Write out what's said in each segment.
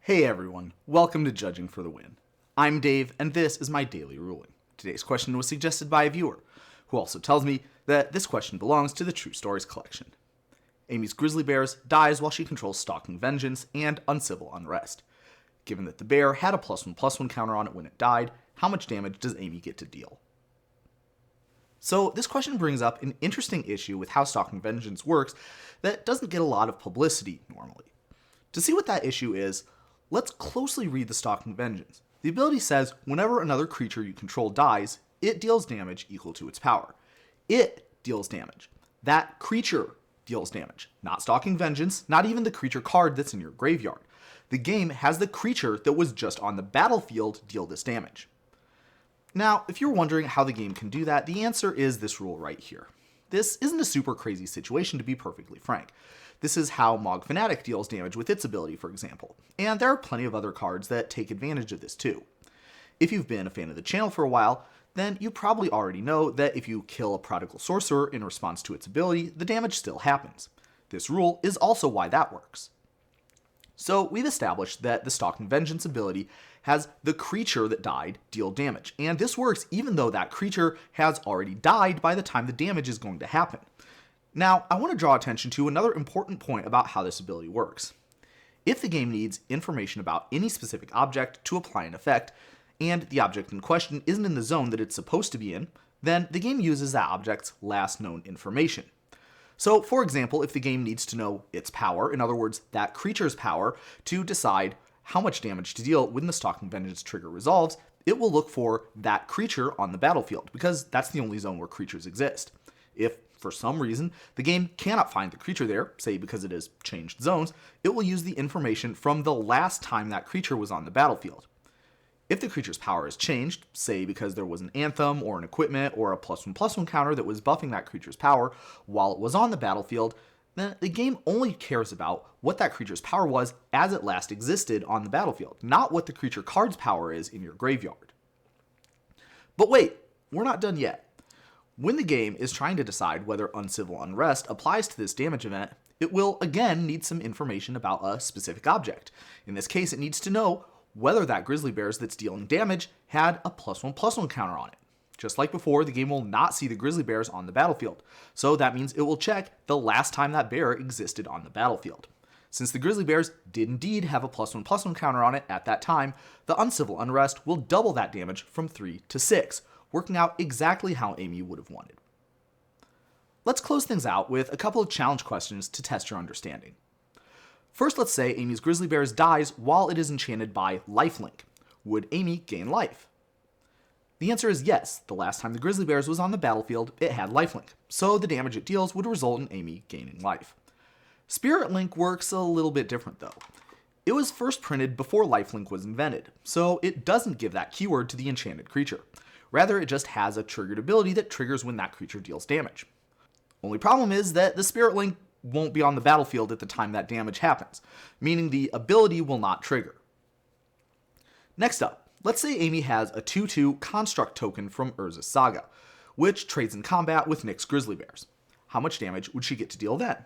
Hey everyone, welcome to Judging for the Win. I'm Dave, and this is my daily ruling. Today's question was suggested by a viewer, who also tells me that this question belongs to the True Stories collection. Amy's grizzly bears dies while she controls Stalking Vengeance and Uncivil Unrest. Given that the bear had a +1/+1 counter on it when it died, how much damage does Amy get to deal? So this question brings up an interesting issue with how Stalking Vengeance works that doesn't get a lot of publicity normally. To see what that issue is, let's closely read the Stalking Vengeance. The ability says whenever another creature you control dies, it deals damage equal to its power. It deals damage. That creature deals damage. Not Stalking Vengeance, not even the creature card that's in your graveyard. The game has the creature that was just on the battlefield deal this damage. Now, if you're wondering how the game can do that, the answer is this rule right here. This isn't a super crazy situation, to be perfectly frank. This is how Mog Fanatic deals damage with its ability, for example, and there are plenty of other cards that take advantage of this too. If you've been a fan of the channel for a while, then you probably already know that if you kill a Prodigal Sorcerer in response to its ability, the damage still happens. This rule is also why that works. So we've established that the Stalking Vengeance ability has the creature that died deal damage, and this works even though that creature has already died by the time the damage is going to happen. Now, I want to draw attention to another important point about how this ability works. If the game needs information about any specific object to apply an effect, and the object in question isn't in the zone that it's supposed to be in, then the game uses that object's last known information. So, for example, if the game needs to know its power, in other words, that creature's power, to decide how much damage to deal when the Stalking Vengeance trigger resolves, it will look for that creature on the battlefield, because that's the only zone where creatures exist. If, for some reason, the game cannot find the creature there, say because it has changed zones, it will use the information from the last time that creature was on the battlefield. If the creature's power is changed, say because there was an anthem or an equipment or a +1/+1 counter that was buffing that creature's power while it was on the battlefield, then the game only cares about what that creature's power was as it last existed on the battlefield, not what the creature card's power is in your graveyard. But wait, we're not done yet. When the game is trying to decide whether Uncivil Unrest applies to this damage event, it will again need some information about a specific object. In this case, it needs to know whether that grizzly bears that's dealing damage had a +1/+1 counter on it. Just like before, the game will not see the grizzly bears on the battlefield, so that means it will check the last time that bear existed on the battlefield. Since the grizzly bears did indeed have a +1/+1 counter on it at that time, the Uncivil Unrest will double that damage from 3 to 6, working out exactly how Amy would have wanted. Let's close things out with a couple of challenge questions to test your understanding. First, let's say Amy's grizzly bears dies while it is enchanted by lifelink. Would Amy gain life? The answer is yes. The last time the grizzly bears was on the battlefield, it had lifelink, so the damage it deals would result in Amy gaining life. Spirit Link works a little bit different though. It was first printed before lifelink was invented, so it doesn't give that keyword to the enchanted creature. Rather, it just has a triggered ability that triggers when that creature deals damage. Only problem is that the Spirit Link won't be on the battlefield at the time that damage happens, meaning the ability will not trigger. Next up, let's say Amy has a 2/2 construct token from Urza's Saga, which trades in combat with Nyx's grizzly bears. How much damage would she get to deal then?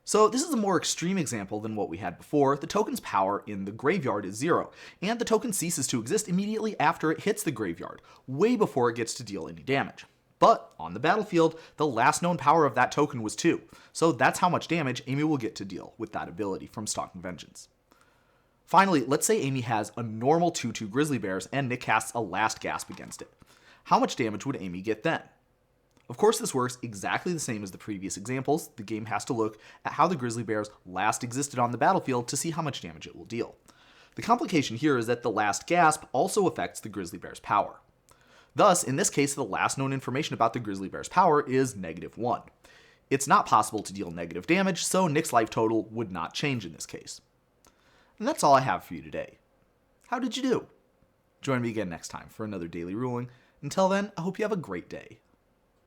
So this is a more extreme example than what we had before. The token's power in the graveyard is 0, and the token ceases to exist immediately after it hits the graveyard, way before it gets to deal any damage. But on the battlefield, the last known power of that token was 2, so that's how much damage Amy will get to deal with that ability from Stalking Vengeance. Finally, let's say Amy has a normal 2/2 grizzly bears and Nyx casts a last gasp against it. How much damage would Amy get then? Of course, this works exactly the same as the previous examples. The game has to look at how the grizzly bears last existed on the battlefield to see how much damage it will deal. The complication here is that the last gasp also affects the grizzly bear's power. Thus, in this case, the last known information about the grizzly bear's power is -1. It's not possible to deal negative damage, so Nyx's life total would not change in this case. And that's all I have for you today. How did you do? Join me again next time for another daily ruling. Until then, I hope you have a great day.